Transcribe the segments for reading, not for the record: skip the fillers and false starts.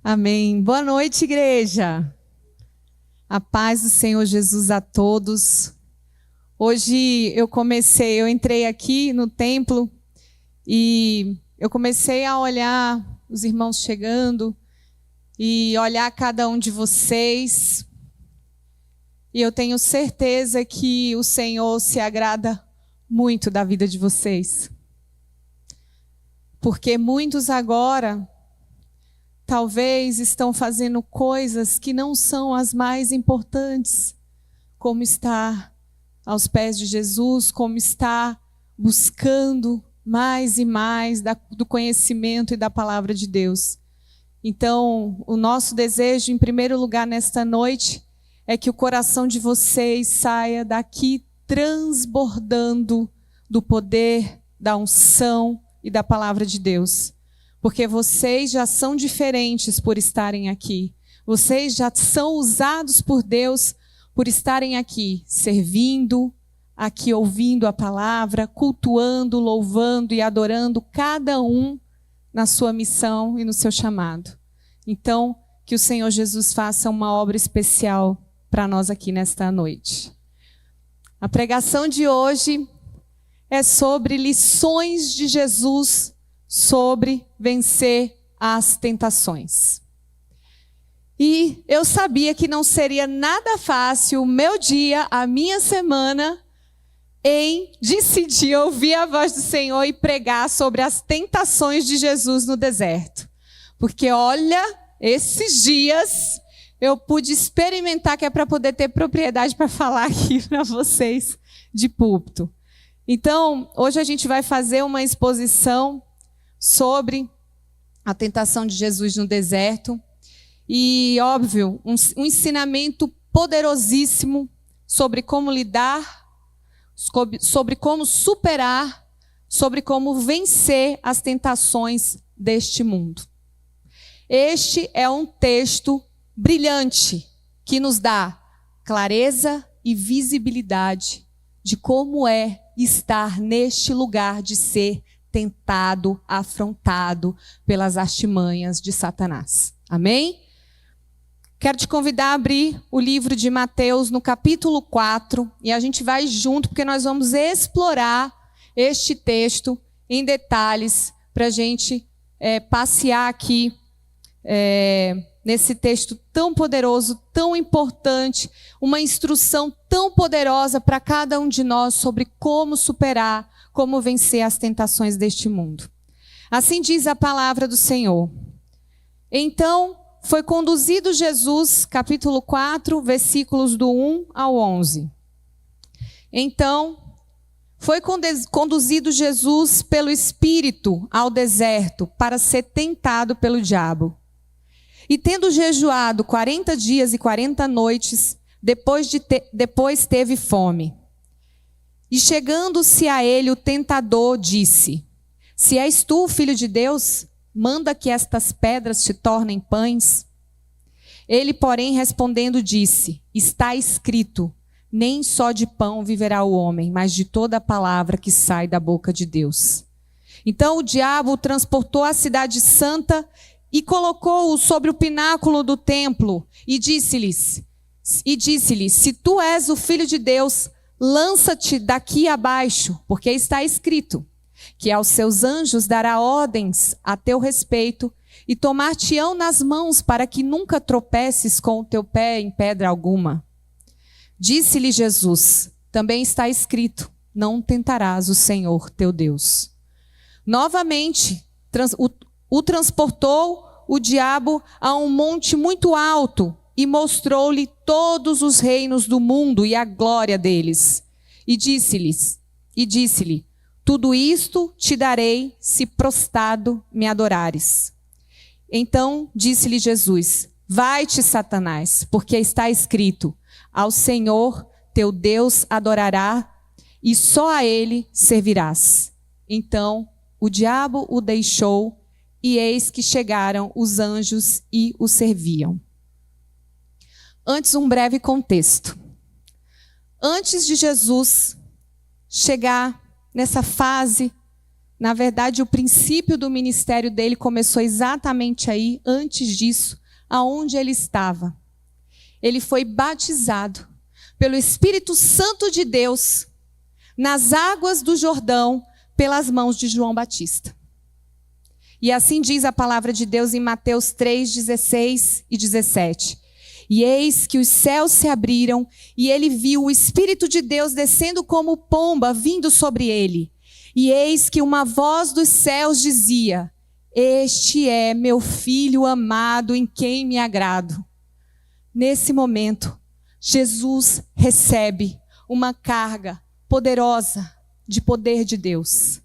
Amém. Boa noite, igreja. A paz do Senhor Jesus a todos. Hoje eu entrei aqui no templo e eu comecei a olhar os irmãos chegando e olhar cada um de vocês. E eu tenho certeza que o Senhor se agrada muito da vida de vocês. Porque muitos agora talvez estão fazendo coisas que não são as mais importantes, como estar aos pés de Jesus, como estar buscando mais e mais do conhecimento e da palavra de Deus. Então, o nosso desejo, em primeiro lugar, nesta noite, é que o coração de vocês saia daqui transbordando do poder, da unção e da palavra de Deus. Porque vocês já são diferentes por estarem aqui. Vocês já são usados por Deus por estarem aqui, servindo, aqui ouvindo a palavra, cultuando, louvando e adorando cada um na sua missão e no seu chamado. Então, que o Senhor Jesus faça uma obra especial para nós aqui nesta noite. A pregação de hoje é sobre lições de Jesus sobre vencer as tentações. E eu sabia que não seria nada fácil o meu dia, a minha semana, em decidir ouvir a voz do Senhor e pregar sobre as tentações de Jesus no deserto. Porque olha, esses dias eu pude experimentar, que é para poder ter propriedade para falar aqui para vocês de púlpito. Então, hoje a gente vai fazer uma exposição sobre a tentação de Jesus no deserto. E, óbvio, um ensinamento poderosíssimo sobre como lidar, sobre como superar, sobre como vencer as tentações deste mundo. Este é um texto brilhante que nos dá clareza e visibilidade de como é estar neste lugar de ser tentado, afrontado pelas artimanhas de Satanás. Amém? Quero te convidar a abrir o livro de Mateus no capítulo 4 e a gente vai junto porque nós vamos explorar este texto em detalhes para a gente passear aqui nesse texto tão poderoso, tão importante, uma instrução tão poderosa para cada um de nós sobre como superar, como vencer as tentações deste mundo. Assim diz a palavra do Senhor. Então, foi conduzido Jesus, capítulo 4, versículos do 1 ao 11. Então, foi conduzido Jesus pelo Espírito ao deserto para ser tentado pelo diabo. E tendo jejuado 40 dias e 40 noites, depois teve fome. E chegando-se a ele, o tentador disse: Se és tu o Filho de Deus, manda que estas pedras te tornem pães. Ele, porém, respondendo, disse: Está escrito, nem só de pão viverá o homem, mas de toda a palavra que sai da boca de Deus. Então o diabo o transportou à cidade santa e colocou-o sobre o pináculo do templo e disse-lhe: Se tu és o Filho de Deus, lança-te daqui abaixo, porque está escrito que aos seus anjos dará ordens a teu respeito e tomar-te-ão nas mãos para que nunca tropeces com o teu pé em pedra alguma. Disse-lhe Jesus: Também está escrito, não tentarás o Senhor teu Deus. Novamente, o transportou o diabo a um monte muito alto e mostrou-lhe todos os reinos do mundo e a glória deles. E disse-lhe: Tudo isto te darei se prostrado me adorares. Então disse-lhe Jesus: Vai-te, Satanás, porque está escrito: Ao Senhor teu Deus adorará e só a ele servirás. Então o diabo o deixou e eis que chegaram os anjos e o serviam. Antes, um breve contexto. Antes de Jesus chegar nessa fase Na verdade, o princípio do ministério dele começou exatamente aí, antes disso, aonde ele estava. Ele foi batizado pelo Espírito Santo de Deus nas águas do Jordão pelas mãos de João Batista. E assim diz a palavra de Deus em Mateus 3, 16 e 17. E eis que os céus se abriram, e ele viu o Espírito de Deus descendo como pomba, vindo sobre ele. E eis que uma voz dos céus dizia: este é meu filho amado, em quem me agrado. Nesse momento, Jesus recebe uma carga poderosa de poder de Deus,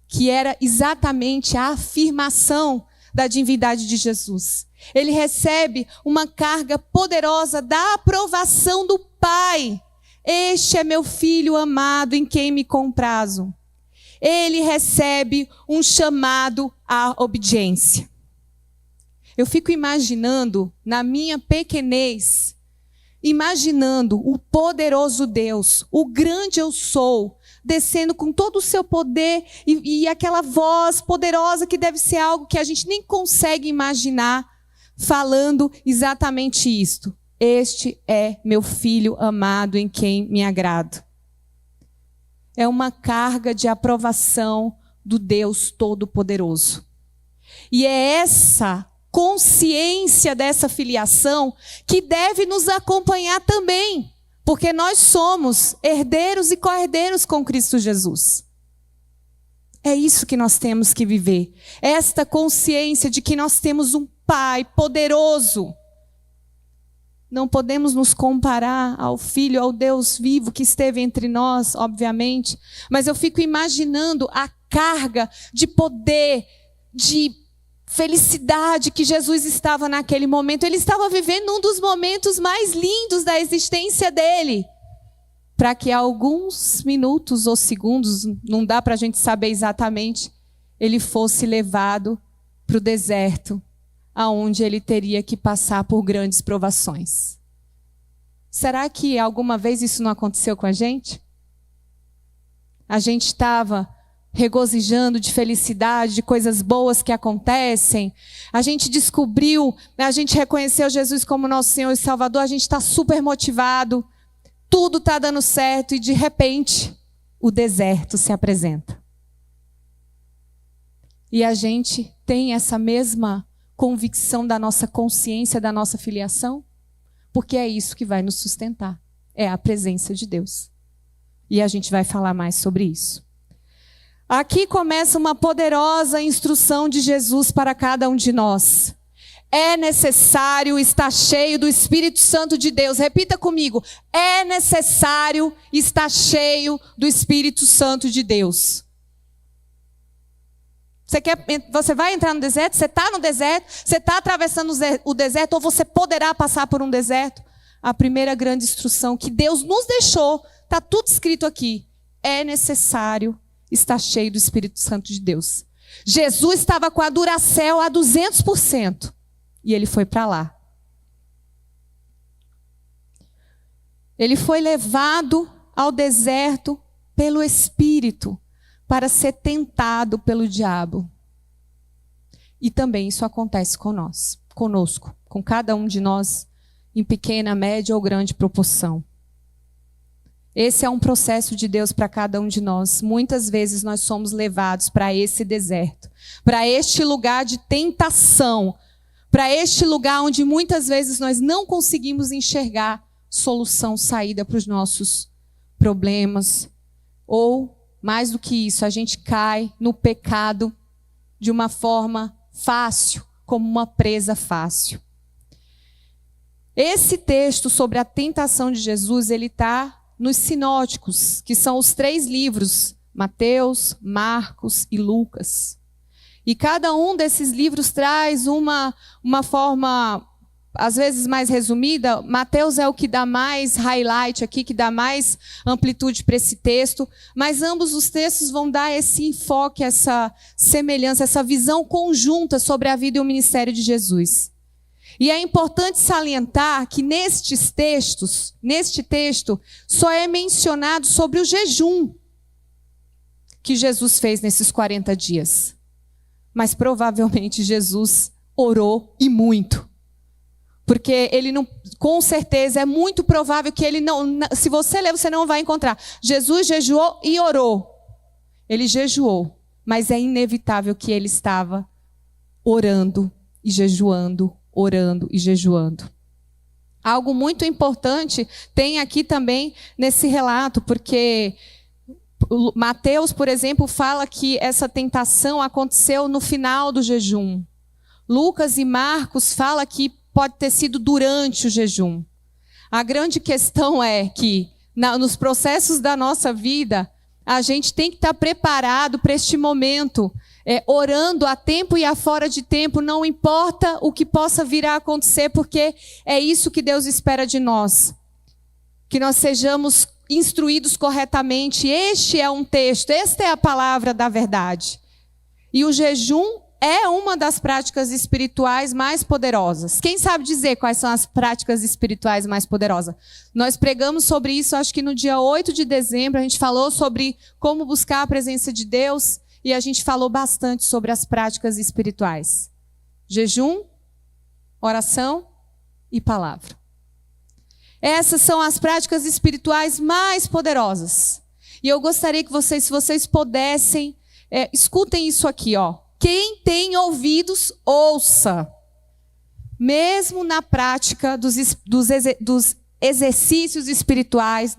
que era exatamente a afirmação da divindade de Jesus. Ele recebe uma carga poderosa da aprovação do Pai. Este é meu filho amado, em quem me comprazo. Ele recebe um chamado à obediência. Eu fico imaginando, na minha pequenez, imaginando o poderoso Deus, o grande eu sou, descendo com todo o seu poder e aquela voz poderosa que deve ser algo que a gente nem consegue imaginar, falando exatamente isto. Este é meu filho amado, em quem me agrado. É uma carga de aprovação do Deus Todo-Poderoso. E é essa consciência dessa filiação que deve nos acompanhar também, porque nós somos herdeiros e co-herdeiros com Cristo Jesus. É isso que nós temos que viver. Esta consciência de que nós temos um Pai poderoso. Não podemos nos comparar ao Filho, ao Deus vivo que esteve entre nós, obviamente. Mas eu fico imaginando a carga de poder, de felicidade que Jesus estava naquele momento. Ele estava vivendo um dos momentos mais lindos da existência dele. Para que alguns minutos ou segundos, não dá para a gente saber exatamente, ele fosse levado para o deserto, aonde ele teria que passar por grandes provações. Será que alguma vez isso não aconteceu com a gente? A gente estava regozijando de felicidade, de coisas boas que acontecem. A gente descobriu, a gente reconheceu Jesus como nosso Senhor e Salvador, a gente está super motivado, tudo está dando certo e de repente o deserto se apresenta. E a gente tem essa mesma convicção da nossa consciência, da nossa filiação? Porque é isso que vai nos sustentar. É a presença de Deus. E a gente vai falar mais sobre isso. Aqui começa uma poderosa instrução de Jesus para cada um de nós. É necessário estar cheio do Espírito Santo de Deus. Repita comigo. É necessário estar cheio do Espírito Santo de Deus. Você vai entrar no deserto? Você está no deserto? Você está atravessando o deserto? Ou você poderá passar por um deserto? A primeira grande instrução que Deus nos deixou, está tudo escrito aqui. É necessário estar cheio do Espírito Santo de Deus. Jesus estava com a Duracell a 200%. E ele foi para lá. Ele foi levado ao deserto pelo Espírito, para ser tentado pelo diabo. E também isso acontece conosco, com cada um de nós, em pequena, média ou grande proporção. Esse é um processo de Deus para cada um de nós. Muitas vezes nós somos levados para esse deserto, para este lugar de tentação, para este lugar onde muitas vezes nós não conseguimos enxergar solução, saída para os nossos problemas, ou mais do que isso, a gente cai no pecado de uma forma fácil, como uma presa fácil. Esse texto sobre a tentação de Jesus, ele está nos sinóticos, que são os 3 livros, Mateus, Marcos e Lucas. E cada um desses livros traz uma forma, às vezes mais resumida. Mateus é o que dá mais highlight aqui, que dá mais amplitude para esse texto, mas ambos os textos vão dar esse enfoque, essa semelhança, essa visão conjunta sobre a vida e o ministério de Jesus. E é importante salientar que neste texto, só é mencionado sobre o jejum. que Jesus fez nesses 40 dias. Mas provavelmente Jesus orou e muito. Porque ele não, com certeza, é muito provável que ele não, se você ler, você não vai encontrar. Jesus jejuou e orou. Ele jejuou, mas é inevitável que ele estava orando e jejuando, orando e jejuando. Algo muito importante tem aqui também nesse relato, porque Mateus, por exemplo, fala que essa tentação aconteceu no final do jejum. Lucas e Marcos falam que pode ter sido durante o jejum. A grande questão é que, nos processos da nossa vida, a gente tem que estar preparado para este momento, orando a tempo e a fora de tempo, não importa o que possa vir a acontecer, porque é isso que Deus espera de nós. Que nós sejamos instruídos corretamente. Este é um texto, esta é a palavra da verdade. E o jejum é uma das práticas espirituais mais poderosas. Quem sabe dizer quais são as práticas espirituais mais poderosas? Nós pregamos sobre isso, acho que no dia 8 de dezembro, a gente falou sobre como buscar a presença de Deus e a gente falou bastante sobre as práticas espirituais. Jejum, oração e palavra. Essas são as práticas espirituais mais poderosas. E eu gostaria que vocês, se vocês pudessem, escutem isso aqui, ó. Quem tem ouvidos, ouça. Mesmo na prática dos exercícios espirituais,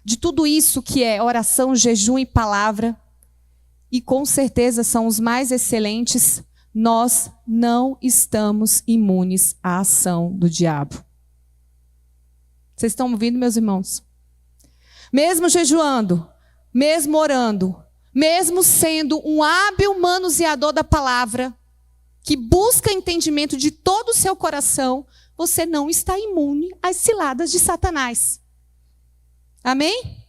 de tudo isso que é oração, jejum e palavra, e com certeza são os mais excelentes, nós não estamos imunes à ação do diabo. Vocês estão ouvindo, meus irmãos? Mesmo jejuando, mesmo orando, mesmo sendo um hábil manuseador da palavra, que busca entendimento de todo o seu coração, você não está imune às ciladas de Satanás. Amém?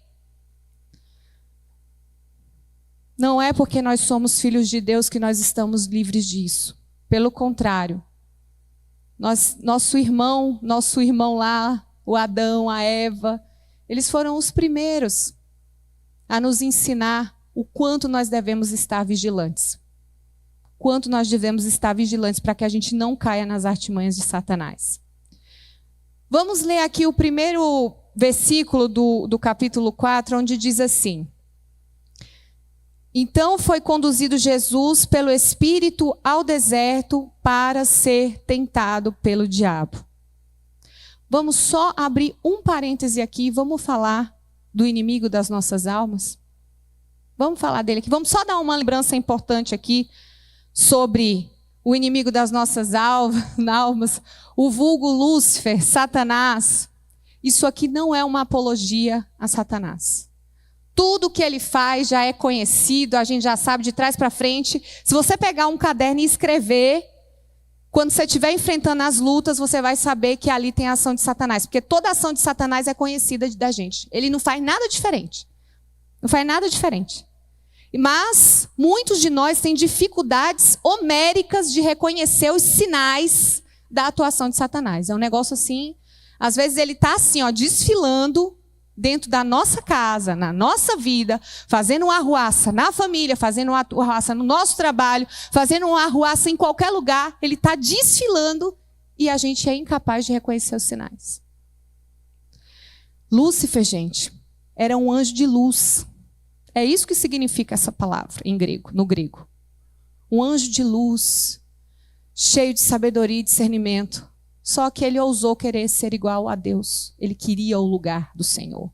Não é porque nós somos filhos de Deus que nós estamos livres disso. Pelo contrário. Nosso irmão lá, o Adão, a Eva, eles foram os primeiros a nos ensinar o quanto nós devemos estar vigilantes. Quanto nós devemos estar vigilantes para que a gente não caia nas artimanhas de Satanás. Vamos ler aqui o primeiro versículo do capítulo 4, onde diz assim: Então foi conduzido Jesus pelo Espírito ao deserto para ser tentado pelo diabo. Vamos só abrir um parêntese aqui e vamos falar do inimigo das nossas almas. Vamos falar dele aqui. Vamos só dar uma lembrança importante aqui sobre o inimigo das nossas almas, o vulgo Lúcifer, Satanás. Isso aqui não é uma apologia a Satanás. Tudo que ele faz já é conhecido, a gente já sabe de trás para frente. Se você pegar um caderno e escrever, quando você estiver enfrentando as lutas, você vai saber que ali tem a ação de Satanás. Porque toda a ação de Satanás é conhecida da gente. Ele não faz nada diferente. Não faz nada diferente. Mas muitos de nós têm dificuldades homéricas de reconhecer os sinais da atuação de Satanás. É um negócio assim, às vezes ele está assim, ó, desfilando dentro da nossa casa, na nossa vida, fazendo uma arruaça na família, fazendo uma arruaça no nosso trabalho, fazendo uma arruaça em qualquer lugar. Ele está desfilando e a gente é incapaz de reconhecer os sinais. Lúcifer, gente, era um anjo de luz. É isso que significa essa palavra em grego, no grego. Um anjo de luz, cheio de sabedoria e discernimento. Só que ele ousou querer ser igual a Deus. Ele queria o lugar do Senhor.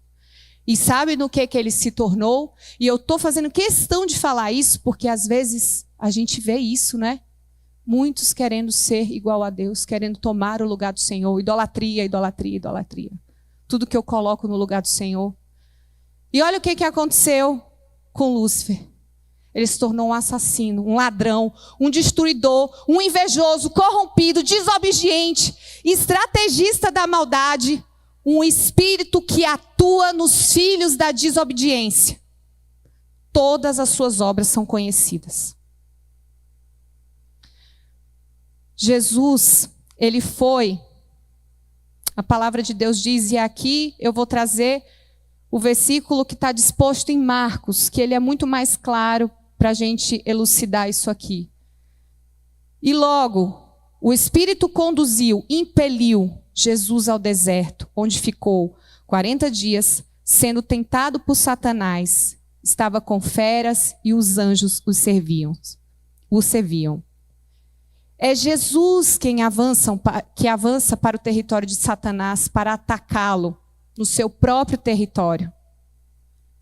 E sabe no que ele se tornou? E eu estou fazendo questão de falar isso, porque às vezes a gente vê isso, né? Muitos querendo ser igual a Deus, querendo tomar o lugar do Senhor. Idolatria, idolatria, idolatria. Tudo que eu coloco no lugar do Senhor. E olha o que aconteceu com Lúcifer. Ele se tornou um assassino, um ladrão, um destruidor, um invejoso, corrompido, desobediente, estrategista da maldade, um espírito que atua nos filhos da desobediência. Todas as suas obras são conhecidas. Jesus, ele foi, a palavra de Deus diz, e aqui eu vou trazer o versículo que está disposto em Marcos, que ele é muito mais claro para a gente elucidar isso aqui. E logo, o Espírito conduziu, impeliu Jesus ao deserto, onde ficou 40 dias, sendo tentado por Satanás. Estava com feras e os anjos o serviam. É Jesus quem avança para o território de Satanás para atacá-lo no seu próprio território.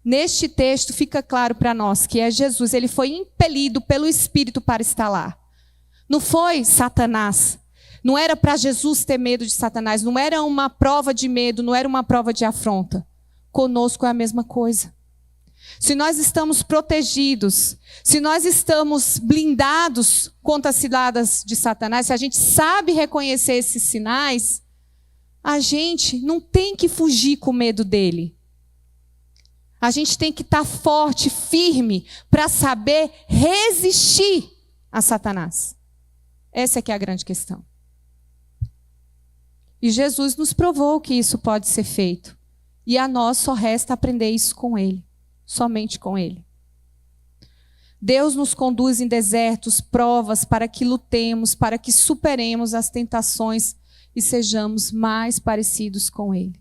Neste texto fica claro para nós que é Jesus, ele foi impelido pelo Espírito para estar lá. Não foi Satanás. Não era para Jesus ter medo de Satanás, não era uma prova de medo, não era uma prova de afronta. Conosco é a mesma coisa. Se nós estamos protegidos, se nós estamos blindados contra as ciladas de Satanás, se a gente sabe reconhecer esses sinais, a gente não tem que fugir com medo dele. A gente tem que estar forte, firme, para saber resistir a Satanás. Essa é que é a grande questão. E Jesus nos provou que isso pode ser feito. E a nós só resta aprender isso com ele. Somente com ele. Deus nos conduz em desertos, provas, para que lutemos, para que superemos as tentações e sejamos mais parecidos com ele.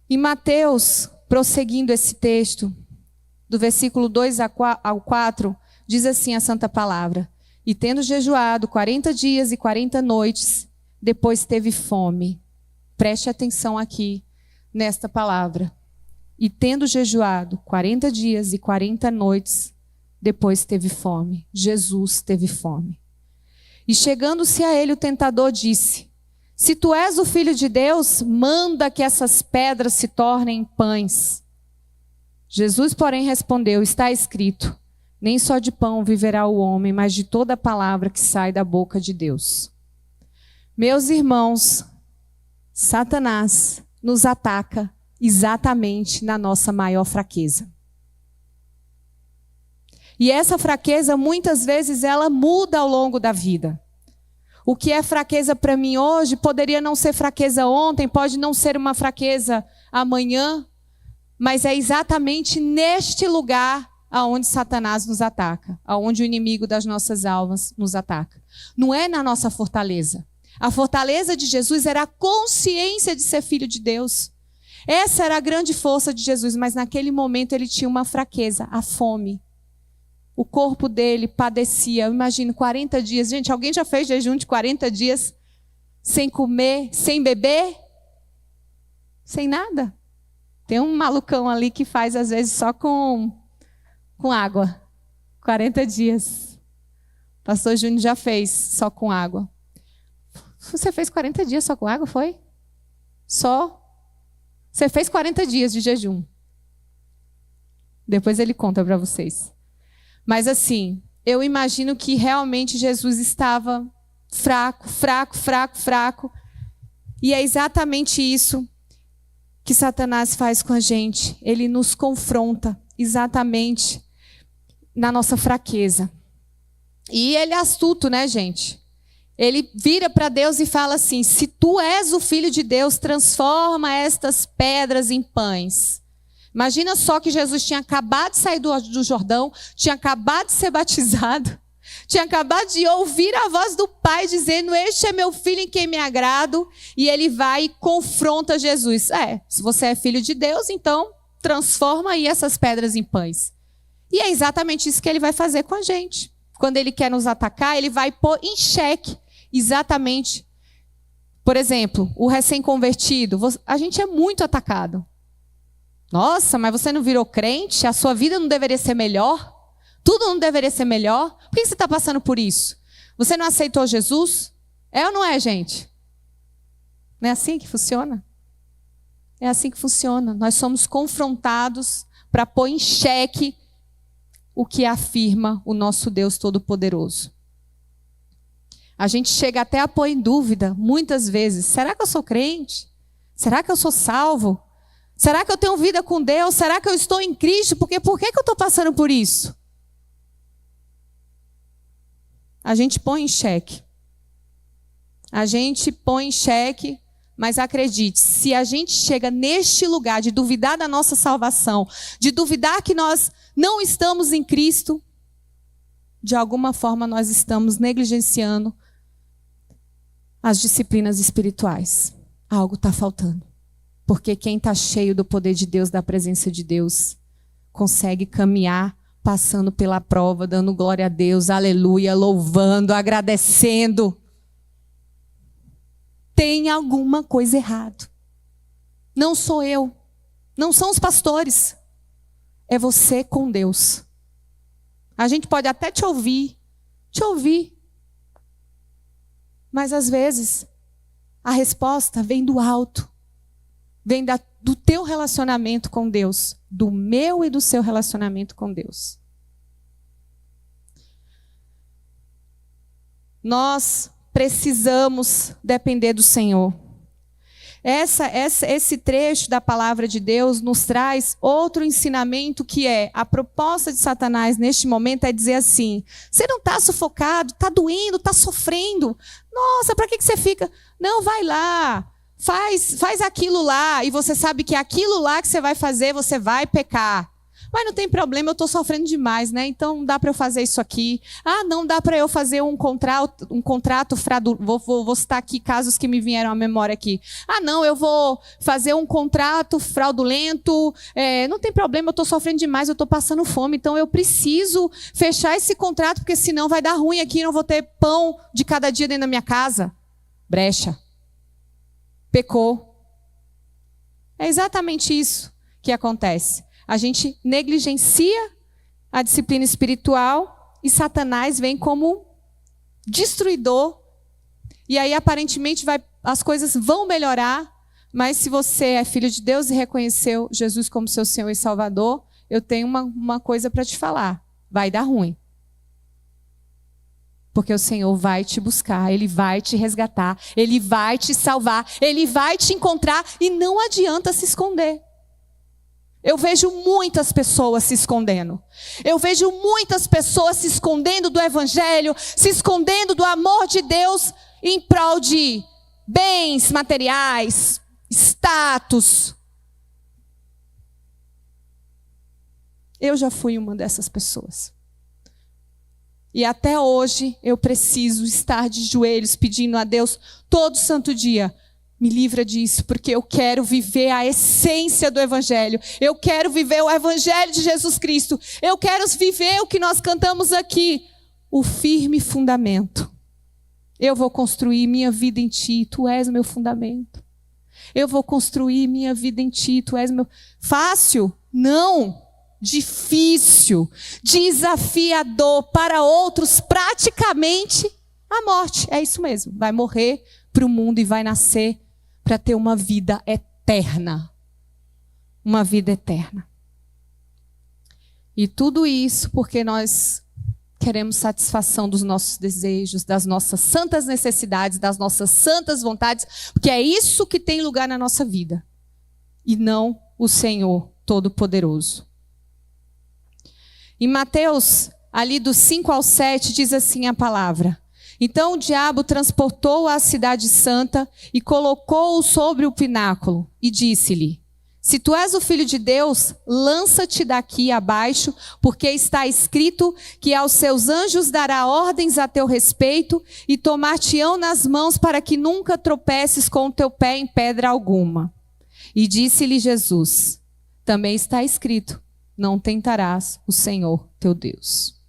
Em Mateus, prosseguindo esse texto, do versículo 2 ao 4, diz assim a santa palavra: E tendo jejuado 40 dias e 40 noites, depois teve fome. Preste atenção aqui nesta palavra. E tendo jejuado 40 dias e 40 noites, depois teve fome. Jesus teve fome. E chegando-se a ele, o tentador disse: Se tu és o Filho de Deus, manda que essas pedras se tornem pães. Jesus, porém, respondeu: Está escrito, nem só de pão viverá o homem, mas de toda palavra que sai da boca de Deus. Meus irmãos, Satanás nos ataca exatamente na nossa maior fraqueza. E essa fraqueza, muitas vezes, ela muda ao longo da vida. O que é fraqueza para mim hoje, poderia não ser fraqueza ontem, pode não ser uma fraqueza amanhã, mas é exatamente neste lugar aonde Satanás nos ataca, aonde o inimigo das nossas almas nos ataca. Não é na nossa fortaleza. A fortaleza de Jesus era a consciência de ser filho de Deus. Essa era a grande força de Jesus, mas naquele momento ele tinha uma fraqueza, a fome. O corpo dele padecia, eu imagino, 40 dias. Gente, alguém já fez jejum de 40 dias sem comer, sem beber? Sem nada? Tem um malucão ali que faz, às vezes, só com água. 40 dias. O pastor Júnior já fez só com água. Você fez 40 dias só com água, foi? Só? Você fez 40 dias de jejum. Depois ele conta para vocês. Mas assim, eu imagino que realmente Jesus estava fraco. E é exatamente isso que Satanás faz com a gente. Ele nos confronta exatamente na nossa fraqueza. E ele é astuto, né, gente? Ele vira para Deus e fala assim: se tu és o Filho de Deus, transforma estas pedras em pães. Imagina só que Jesus tinha acabado de sair do Jordão, tinha acabado de ser batizado, tinha acabado de ouvir a voz do Pai dizendo: este é meu filho em quem me agrado. E ele vai e confronta Jesus. Se você é filho de Deus, então transforma aí essas pedras em pães. E é exatamente isso que ele vai fazer com a gente. Quando ele quer nos atacar, ele vai pôr em xeque exatamente. Por exemplo, o recém-convertido, a gente é muito atacado. Nossa, mas você não virou crente? A sua vida não deveria ser melhor? Tudo não deveria ser melhor? Por que você está passando por isso? Você não aceitou Jesus? É ou não é, gente? Não é assim que funciona? É assim que funciona. Nós somos confrontados para pôr em xeque o que afirma o nosso Deus Todo-Poderoso. A gente chega até a pôr em dúvida, muitas vezes: será que eu sou crente? Será que eu sou salvo? Será que eu tenho vida com Deus? Será que eu estou em Cristo? Por que eu estou passando por isso? A gente põe em xeque. A gente põe em xeque Mas acredite, se a gente chega neste lugar de duvidar da nossa salvação, de duvidar que nós não estamos em Cristo, de alguma forma nós estamos negligenciando as disciplinas espirituais. Algo está faltando. Porque quem está cheio do poder de Deus, da presença de Deus, consegue caminhar passando pela prova, dando glória a Deus, aleluia, louvando, agradecendo. Tem alguma coisa errada. Não sou eu, não são os pastores, é você com Deus. A gente pode até te ouvir, mas às vezes a resposta vem do alto, vem do teu relacionamento com Deus, do meu e do seu relacionamento com Deus. Nós precisamos depender do Senhor. Esse trecho da palavra de Deus nos traz outro ensinamento, que é a proposta de Satanás neste momento é dizer assim: você não está sufocado, está doendo, está sofrendo. Nossa, para que você fica? Não, vai lá, faz aquilo lá, e você sabe que aquilo lá que você vai fazer, você vai pecar. Mas não tem problema, eu estou sofrendo demais, né? Então dá para eu fazer isso aqui. Ah, não dá para eu fazer um contrato fraudulento. Vou citar aqui casos que me vieram à memória aqui. Ah, não, eu vou fazer um contrato fraudulento. Não tem problema, eu estou sofrendo demais, eu estou passando fome. Então eu preciso fechar esse contrato, porque senão vai dar ruim aqui, não vou ter pão de cada dia dentro da minha casa. Brecha. Pecou. É exatamente isso que acontece. A gente negligencia a disciplina espiritual e Satanás vem como destruidor. E aí, aparentemente, as coisas vão melhorar, mas se você é filho de Deus e reconheceu Jesus como seu Senhor e Salvador, eu tenho uma coisa para te falar: vai dar ruim. Porque o Senhor vai te buscar, Ele vai te resgatar, Ele vai te salvar, Ele vai te encontrar, e não adianta se esconder. Eu vejo muitas pessoas se escondendo. Eu vejo muitas pessoas se escondendo do Evangelho, se escondendo do amor de Deus em prol de bens materiais, status. Eu já fui uma dessas pessoas. E até hoje eu preciso estar de joelhos pedindo a Deus todo santo dia: me livra disso, porque eu quero viver a essência do Evangelho. Eu quero viver o Evangelho de Jesus Cristo. Eu quero viver o que nós cantamos aqui, o firme fundamento. Eu vou construir minha vida em Ti, Tu és o meu fundamento. Eu vou construir minha vida em Ti, Tu és o meu... Fácil? Não. Difícil, desafiador, para outros praticamente a morte. É isso mesmo, vai morrer para o mundo e vai nascer para ter uma vida eterna. Uma vida eterna. E tudo isso porque nós queremos satisfação dos nossos desejos, das nossas santas necessidades, das nossas santas vontades, porque é isso que tem lugar na nossa vida, e não o Senhor Todo-Poderoso. Em Mateus, ali do 5 ao 7, diz assim a palavra: então o diabo transportou-o à cidade santa e colocou-o sobre o pináculo e disse-lhe: se tu és o filho de Deus, lança-te daqui abaixo, porque está escrito que aos seus anjos dará ordens a teu respeito e tomar-te-ão nas mãos para que nunca tropeces com o teu pé em pedra alguma. E disse-lhe Jesus: também está escrito, não tentarás o Senhor teu Deus.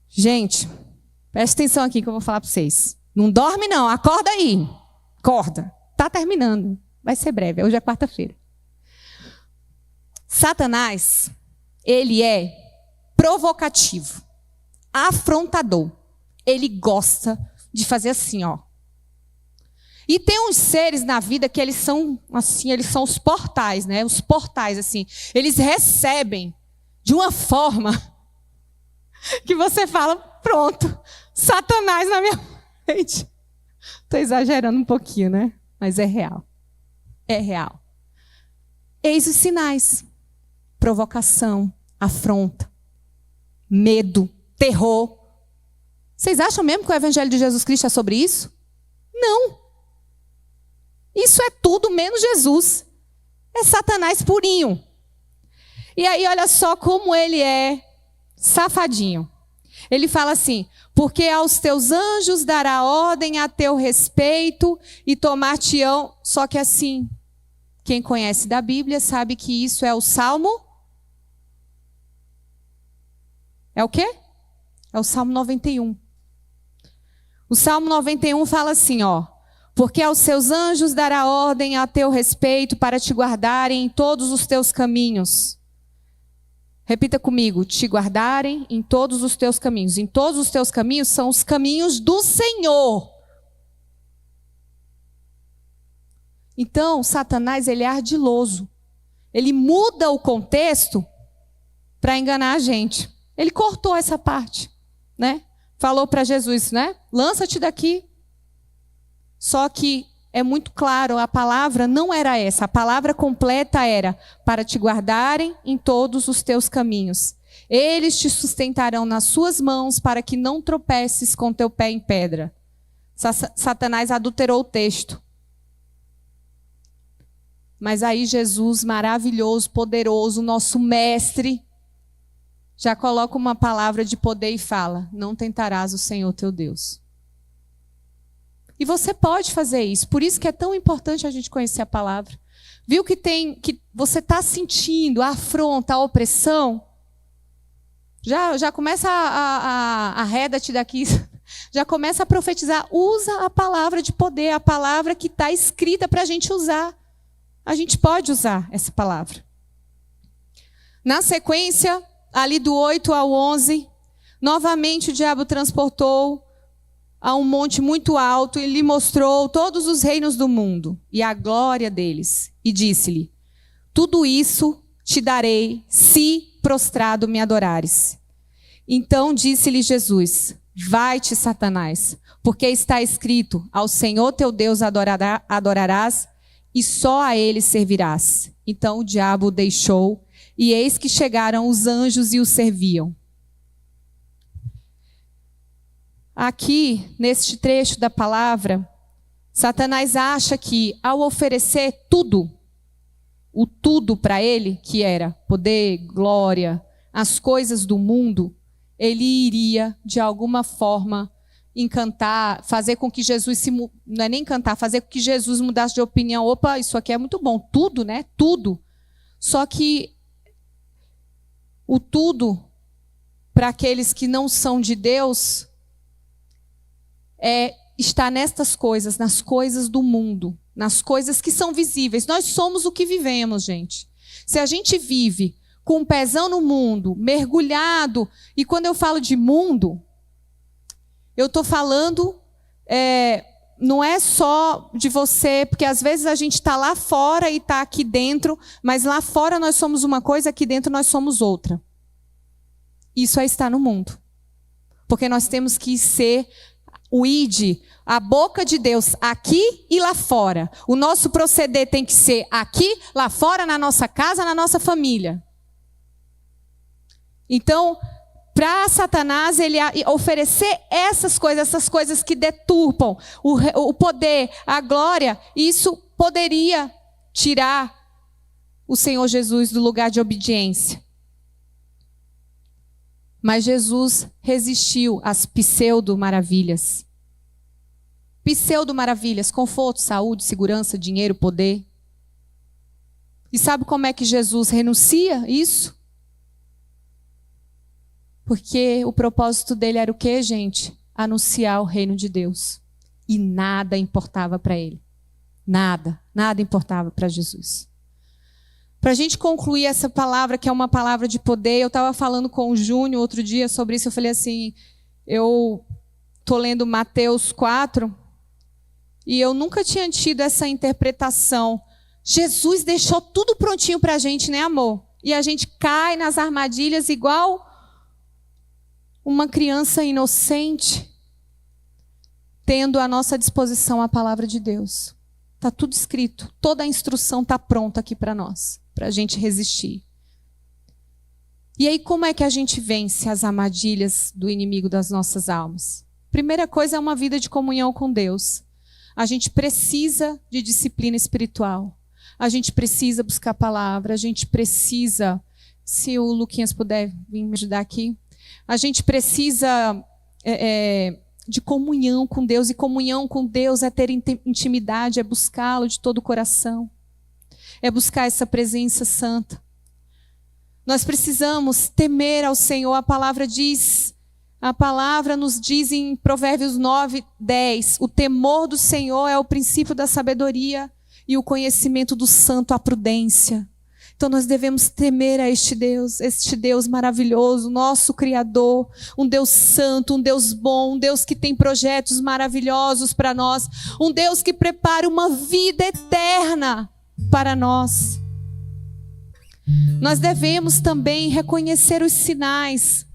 Gente, presta atenção aqui que eu vou falar para vocês. Não dorme não, acorda aí. Acorda. Está terminando. Vai ser breve, hoje é quarta-feira. Satanás, ele é provocativo, afrontador. Ele gosta de fazer assim, ó. E tem uns seres na vida que eles são assim, eles são os portais, né? Os portais, assim. Eles recebem de uma forma que você fala, pronto, Satanás na minha frente. Estou exagerando um pouquinho, né? Mas é real. É real. Eis os sinais: provocação, afronta, medo, terror. Vocês acham mesmo que o Evangelho de Jesus Cristo é sobre isso? Não. Isso é tudo menos Jesus. É Satanás purinho. E aí olha só como ele é safadinho. Ele fala assim: porque aos teus anjos dará ordem a teu respeito e tomar-te-ão. Só que assim, quem conhece da Bíblia sabe que isso é o Salmo. É o quê? É o Salmo 91. O Salmo 91 fala assim, ó: porque aos seus anjos dará ordem a teu respeito para te guardarem em todos os teus caminhos. Repita comigo: te guardarem em todos os teus caminhos. Em todos os teus caminhos são os caminhos do Senhor. Então, Satanás, ele é ardiloso. Ele muda o contexto para enganar a gente. Ele cortou essa parte, né? Falou para Jesus, né? Lança-te daqui. Só que é muito claro, a palavra não era essa. A palavra completa era: para te guardarem em todos os teus caminhos. Eles te sustentarão nas suas mãos para que não tropeces com teu pé em pedra. Satanás adulterou o texto. Mas aí Jesus, maravilhoso, poderoso, nosso mestre, já coloca uma palavra de poder e fala: não tentarás o Senhor teu Deus. E você pode fazer isso. Por isso que é tão importante a gente conhecer a palavra. Viu que você está sentindo a afronta, a opressão? Já começa arreda-te daqui. Já começa a profetizar. Usa a palavra de poder, a palavra que está escrita para a gente usar. A gente pode usar essa palavra. Na sequência, ali do 8 ao 11, novamente o diabo transportou a um monte muito alto e lhe mostrou todos os reinos do mundo e a glória deles. E disse-lhe: tudo isso te darei se prostrado me adorares. Então disse-lhe Jesus: vai-te, Satanás, porque está escrito: ao Senhor teu Deus adorarás e só a ele servirás. Então o diabo o deixou, e eis que chegaram os anjos e o serviam. Aqui, neste trecho da palavra, Satanás acha que ao oferecer tudo, o tudo para ele, que era poder, glória, as coisas do mundo, ele iria, de alguma forma, encantar, fazer com que Jesus não é nem encantar, fazer com que Jesus mudasse de opinião. Opa, isso aqui é muito bom, tudo, né? Tudo. Só que o tudo, para aqueles que não são de Deus, está nestas coisas, nas coisas do mundo, nas coisas que são visíveis. Nós somos o que vivemos, gente. Se a gente vive com um pezão no mundo, mergulhado, e quando eu falo de mundo, eu estou falando, não é só de você, porque às vezes a gente está lá fora e está aqui dentro, mas lá fora nós somos uma coisa, aqui dentro nós somos outra. Isso é estar no mundo. Porque nós temos que ser o ID, a boca de Deus, aqui e lá fora. O nosso proceder tem que ser aqui, lá fora, na nossa casa, na nossa família. Então, para Satanás, ele oferecer essas coisas que deturpam o poder, a glória, isso poderia tirar o Senhor Jesus do lugar de obediência. Mas Jesus resistiu às pseudo-maravilhas. Pseudo-maravilhas, conforto, saúde, segurança, dinheiro, poder. E sabe como é que Jesus renuncia isso? Porque o propósito dele era o quê, gente? Anunciar o reino de Deus. E nada importava para ele. Nada importava para Jesus. Para a gente concluir essa palavra, que é uma palavra de poder, eu estava falando com o Júnior outro dia sobre isso. Eu falei assim, eu estou lendo Mateus 4 e eu nunca tinha tido essa interpretação. Jesus deixou tudo prontinho para a gente, né, amor? E a gente cai nas armadilhas igual uma criança inocente, tendo à nossa disposição a palavra de Deus. Está tudo escrito, toda a instrução está pronta aqui para nós, para a gente resistir. E aí, como é que a gente vence as armadilhas do inimigo das nossas almas? Primeira coisa é uma vida de comunhão com Deus. A gente precisa de disciplina espiritual. A gente precisa buscar a palavra. A gente precisa, se o Luquinhas puder vir me ajudar aqui, a gente precisa de comunhão com Deus. E comunhão com Deus é ter intimidade, é buscá-lo de todo o coração. É buscar essa presença santa. Nós precisamos temer ao Senhor. A palavra nos diz em Provérbios 9:10, o temor do Senhor é o princípio da sabedoria e o conhecimento do santo a prudência. Então nós devemos temer a este Deus maravilhoso, nosso Criador, um Deus santo, um Deus bom, um Deus que tem projetos maravilhosos para nós, um Deus que prepara uma vida eterna para nós. Nós devemos também reconhecer os sinais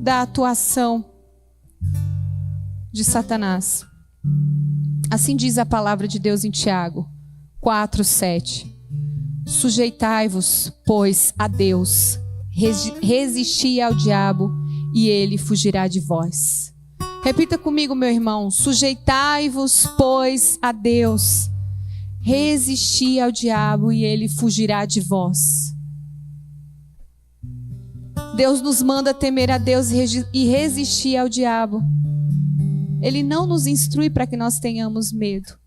da atuação de Satanás. Assim diz a palavra de Deus em Tiago 4:7. Sujeitai-vos, pois, a Deus, resisti ao diabo e ele fugirá de vós. Repita comigo, meu irmão. Sujeitai-vos, pois, a Deus, resisti ao diabo e ele fugirá de vós. Deus nos manda temer a Deus e resistir ao diabo. Ele não nos instrui para que nós tenhamos medo.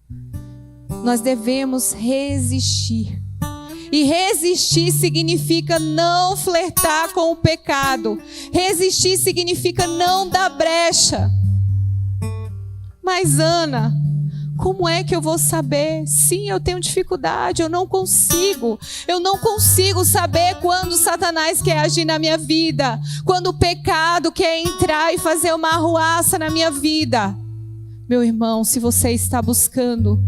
Nós devemos resistir. E resistir significa não flertar com o pecado. Resistir significa não dar brecha. Mas Ana, como é que eu vou saber? Sim, eu tenho dificuldade, eu não consigo. Eu não consigo saber quando Satanás quer agir na minha vida. Quando o pecado quer entrar e fazer uma arruaça na minha vida. Meu irmão, se você está buscando,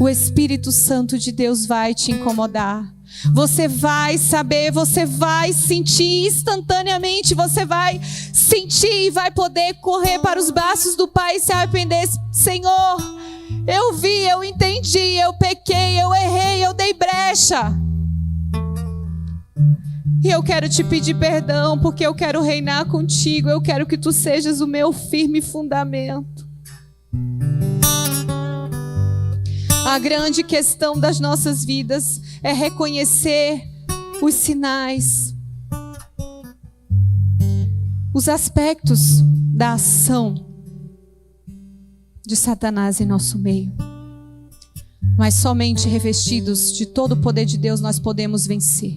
o Espírito Santo de Deus vai te incomodar. Você vai saber, você vai sentir instantaneamente, você vai sentir e vai poder correr para os braços do Pai e se arrepender. Senhor, eu vi, eu entendi, eu pequei, eu errei, eu dei brecha. E eu quero te pedir perdão, porque eu quero reinar contigo, eu quero que tu sejas o meu firme fundamento. A grande questão das nossas vidas é reconhecer os sinais, os aspectos da ação de Satanás em nosso meio. Mas somente revestidos de todo o poder de Deus nós podemos vencer.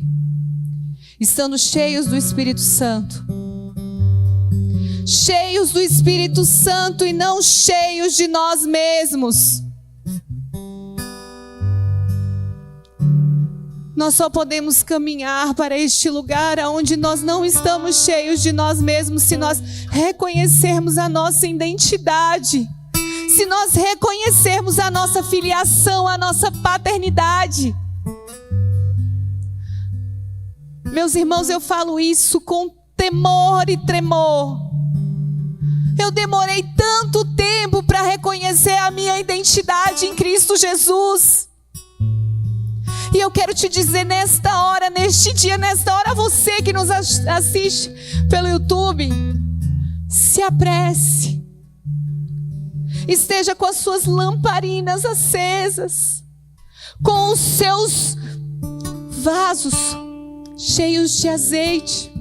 Estando cheios do Espírito Santo. Cheios do Espírito Santo e não cheios de nós mesmos. Nós só podemos caminhar para este lugar onde nós não estamos cheios de nós mesmos se nós reconhecermos a nossa identidade, se nós reconhecermos a nossa filiação, a nossa paternidade. Meus irmãos, eu falo isso com temor e tremor. Eu demorei tanto tempo para reconhecer a minha identidade em Cristo Jesus. E eu quero te dizer nesta hora, neste dia, nesta hora, você que nos assiste pelo YouTube, se apresse. Esteja com as suas lamparinas acesas, com os seus vasos cheios de azeite,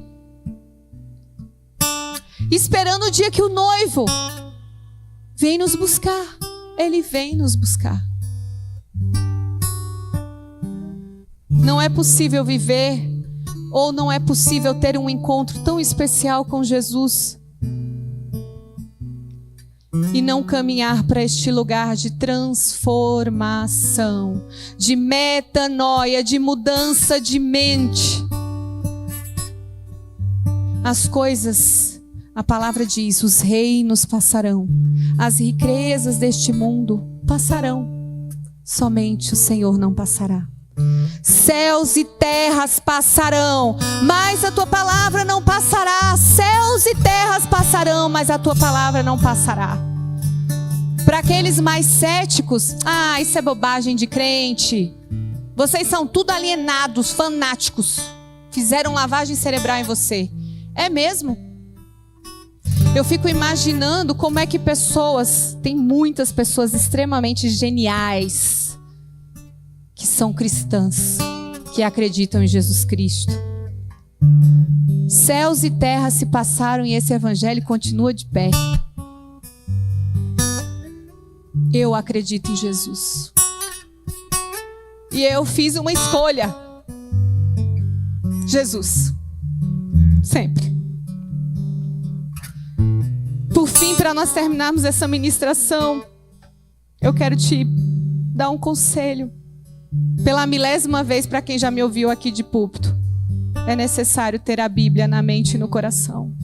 esperando o dia que o noivo vem nos buscar. Ele vem nos buscar. Não é possível viver, ou não é possível ter um encontro tão especial com Jesus e não caminhar para este lugar de transformação, de metanoia, de mudança de mente. As coisas, a palavra diz, os reinos passarão, as riquezas deste mundo passarão, somente o Senhor não passará. Céus e terras passarão, mas a tua palavra não passará. Céus e terras passarão, mas a tua palavra não passará. Para aqueles mais céticos, isso é bobagem de crente. Vocês são tudo alienados, fanáticos. Fizeram lavagem cerebral em você. É mesmo? Eu fico imaginando como é que tem muitas pessoas extremamente geniais, que são cristãs, que acreditam em Jesus Cristo. Céus e terra se passaram e esse evangelho continua de pé. Eu acredito em Jesus. E eu fiz uma escolha. Jesus. Sempre. Por fim, para nós terminarmos essa ministração, eu quero te dar um conselho. Pela 1000ª vez, para quem já me ouviu aqui de púlpito, é necessário ter a Bíblia na mente e no coração.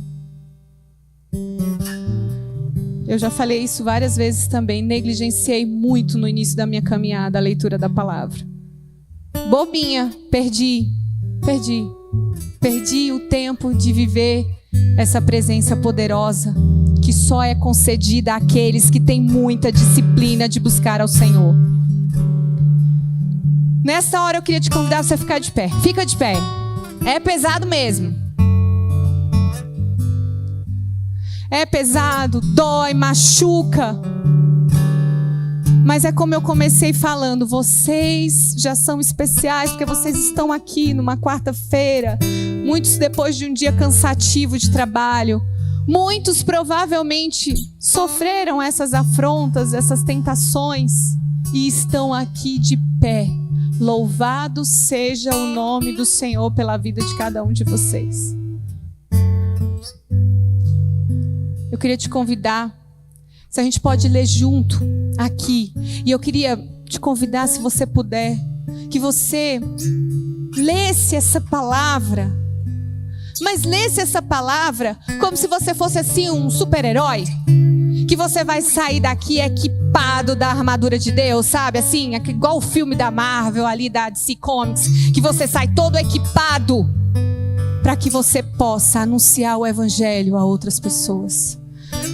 Eu já falei isso várias vezes também. Negligenciei muito no início da minha caminhada a leitura da palavra. Bobinha, perdi o tempo de viver essa presença poderosa que só é concedida àqueles que têm muita disciplina de buscar ao Senhor. Nessa hora eu queria te convidar a você ficar de pé. Fica de pé. É pesado mesmo. É pesado, dói, machuca. Mas é como eu comecei falando, vocês já são especiais porque vocês estão aqui numa quarta-feira, muitos depois de um dia cansativo de trabalho. Muitos provavelmente sofreram essas afrontas, essas tentações e estão aqui de pé. Louvado seja o nome do Senhor pela vida de cada um de vocês. Eu queria te convidar, se a gente pode ler junto aqui. E eu queria te convidar, se você puder, que você lesse essa palavra. Mas lesse essa palavra como se você fosse assim um super-herói. Que você vai sair daqui equipado da armadura de Deus, sabe? Assim, igual o filme da Marvel ali, da DC Comics. Que você sai todo equipado para que você possa anunciar o evangelho a outras pessoas.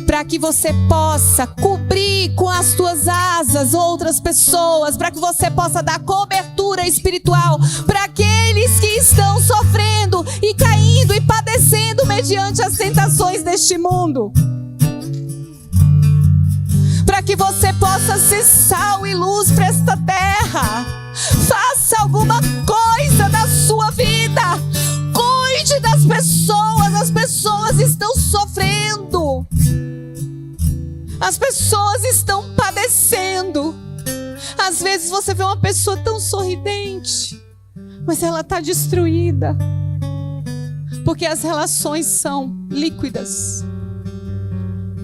Para que você possa cobrir com as tuas asas outras pessoas. Para que você possa dar cobertura espiritual para aqueles que estão sofrendo e caindo e padecendo mediante as tentações deste mundo. Para que você possa ser sal e luz para esta terra. Faça alguma coisa da sua vida. Cuide das pessoas. As pessoas estão sofrendo. As pessoas estão padecendo. Às vezes você vê uma pessoa tão sorridente, mas ela está destruída. Porque as relações são líquidas.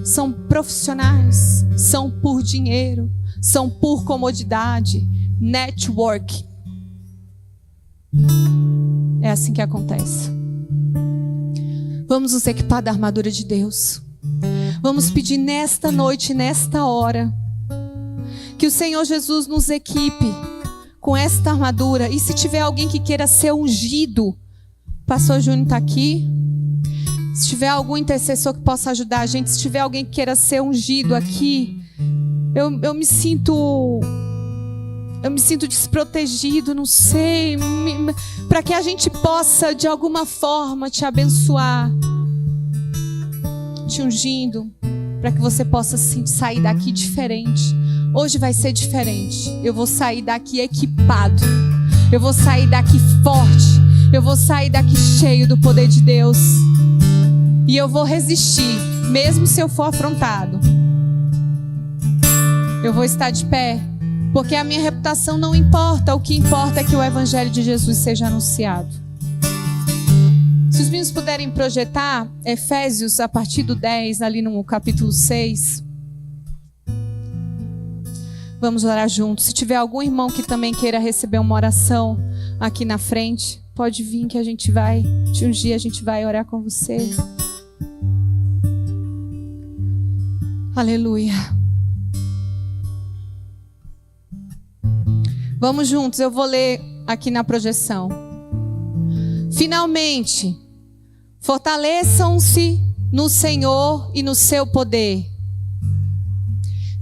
São profissionais, são por dinheiro, são por comodidade, network. É assim que acontece. Vamos nos equipar da armadura de Deus. Vamos pedir nesta noite, nesta hora, que o Senhor Jesus nos equipe com esta armadura. E se tiver alguém que queira ser ungido, o pastor Júnior está aqui. Se tiver algum intercessor que possa ajudar a gente, se tiver alguém que queira ser ungido aqui, eu me sinto desprotegido, não sei, para que a gente possa de alguma forma te abençoar, te ungindo, para que você possa assim, sair daqui diferente. Hoje vai ser diferente. Eu vou sair daqui equipado, eu vou sair daqui forte, eu vou sair daqui cheio do poder de Deus. E eu vou resistir, mesmo se eu for afrontado. Eu vou estar de pé, porque a minha reputação não importa. O que importa é que o evangelho de Jesus seja anunciado. Se os meninos puderem projetar Efésios a partir do 10, ali no capítulo 6. Vamos orar juntos. Se tiver algum irmão que também queira receber uma oração aqui na frente, pode vir que a gente vai te ungir, a gente vai orar com você. Aleluia. Vamos juntos, eu vou ler aqui na projeção. Finalmente, fortaleçam-se no Senhor e no seu poder.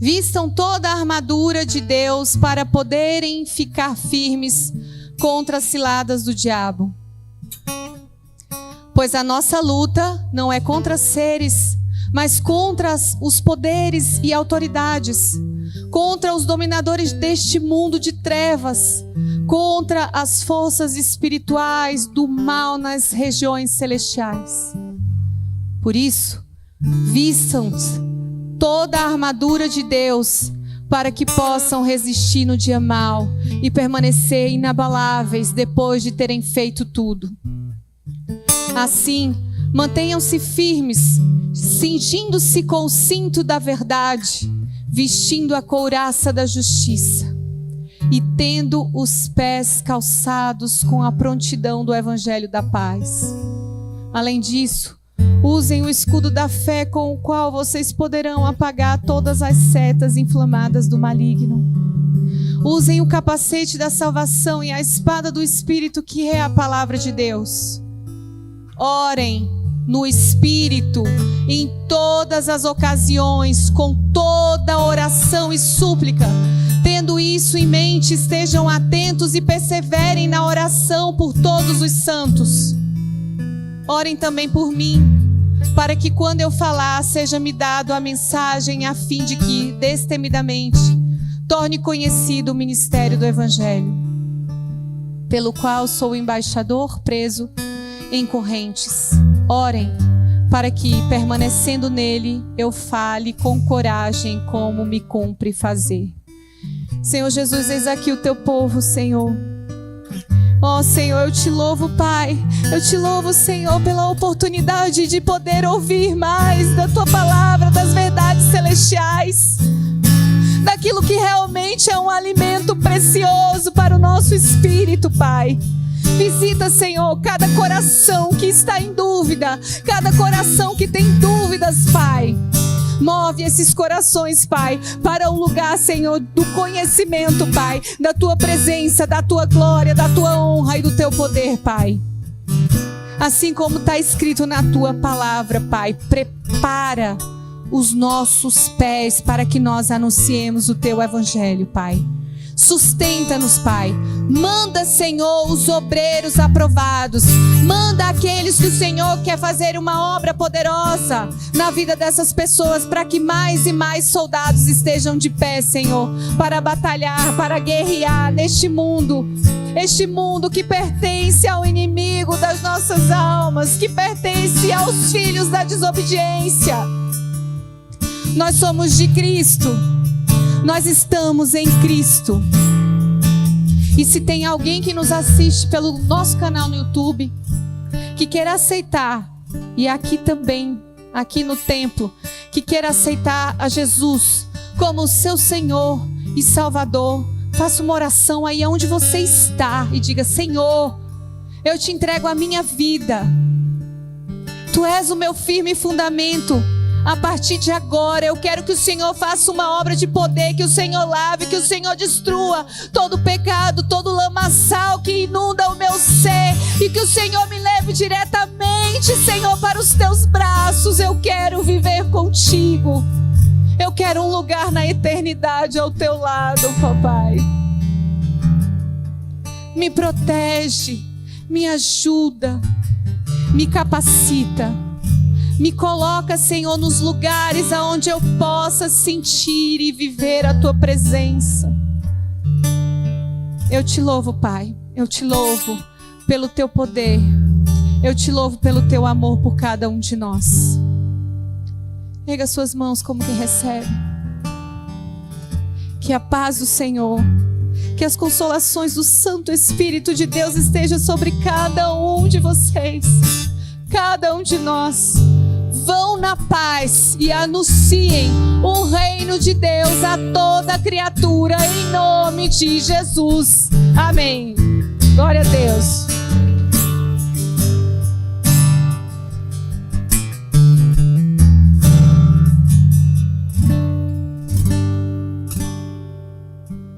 Vistam toda a armadura de Deus para poderem ficar firmes contra as ciladas do diabo. Pois a nossa luta não é contra seres mas contra os poderes e autoridades, contra os dominadores deste mundo de trevas, contra as forças espirituais do mal nas regiões celestiais. Por isso, vistam toda a armadura de Deus, para que possam resistir no dia mau e permanecer inabaláveis depois de terem feito tudo. Assim, mantenham-se firmes, cingindo-se com o cinto da verdade, vestindo a couraça da justiça e tendo os pés calçados com a prontidão do evangelho da paz. Além disso, usem o escudo da fé, com o qual vocês poderão apagar todas as setas inflamadas do maligno. Usem o capacete da salvação e a espada do Espírito, que é a palavra de Deus. Orem no Espírito em todas as ocasiões, com toda oração e súplica. Tendo isso em mente, estejam atentos e perseverem na oração por todos os santos. Orem também por mim, para que quando eu falar, seja-me dado a mensagem, a fim de que, destemidamente, torne conhecido o ministério do Evangelho, pelo qual sou embaixador preso em correntes. Orem, para que, permanecendo nele, eu fale com coragem como me cumpre fazer. Senhor Jesus, eis aqui o teu povo, Senhor. Ó Senhor, eu te louvo, Pai. Eu te louvo, Senhor, pela oportunidade de poder ouvir mais da tua palavra, das verdades celestiais, daquilo que realmente é um alimento precioso para o nosso espírito, Pai. Visita, Senhor, cada coração que está em dúvida, cada coração que tem dúvidas, Pai. Move esses corações, Pai, para um lugar, Senhor, do conhecimento, Pai, da tua presença, da tua glória, da tua honra e do teu poder, Pai. Assim como está escrito na tua palavra, Pai, prepara os nossos pés para que nós anunciemos o teu evangelho, Pai. Sustenta-nos, Pai. Manda, Senhor, os obreiros aprovados. Manda aqueles que o Senhor quer fazer uma obra poderosa na vida dessas pessoas, para que mais e mais soldados estejam de pé, Senhor, para batalhar, para guerrear neste mundo. Este mundo que pertence ao inimigo das nossas almas, que pertence aos filhos da desobediência. Nós somos de Cristo. Nós estamos em Cristo. E se tem alguém que nos assiste pelo nosso canal no YouTube, que queira aceitar, e aqui também, aqui no templo, que queira aceitar a Jesus como o seu Senhor e Salvador, faça uma oração aí onde você está e diga: Senhor, eu te entrego a minha vida. Tu és o meu firme fundamento. A partir de agora eu quero que o Senhor faça uma obra de poder, que o Senhor lave, que o Senhor destrua todo pecado, todo lamaçal que inunda o meu ser, e que o Senhor me leve diretamente, Senhor, para os teus braços. Eu quero viver contigo. Eu quero um lugar na eternidade ao teu lado, papai. Me protege, me ajuda, me capacita. Me coloca, Senhor, nos lugares aonde eu possa sentir e viver a tua presença. Eu te louvo, Pai. Eu te louvo pelo teu poder. Eu te louvo pelo teu amor por cada um de nós. Erga suas mãos como quem recebe. Que a paz do Senhor, que as consolações do Santo Espírito de Deus estejam sobre cada um de vocês, cada um de nós. Vão na paz e anunciem o reino de Deus a toda criatura, em nome de Jesus. Amém. Glória a Deus.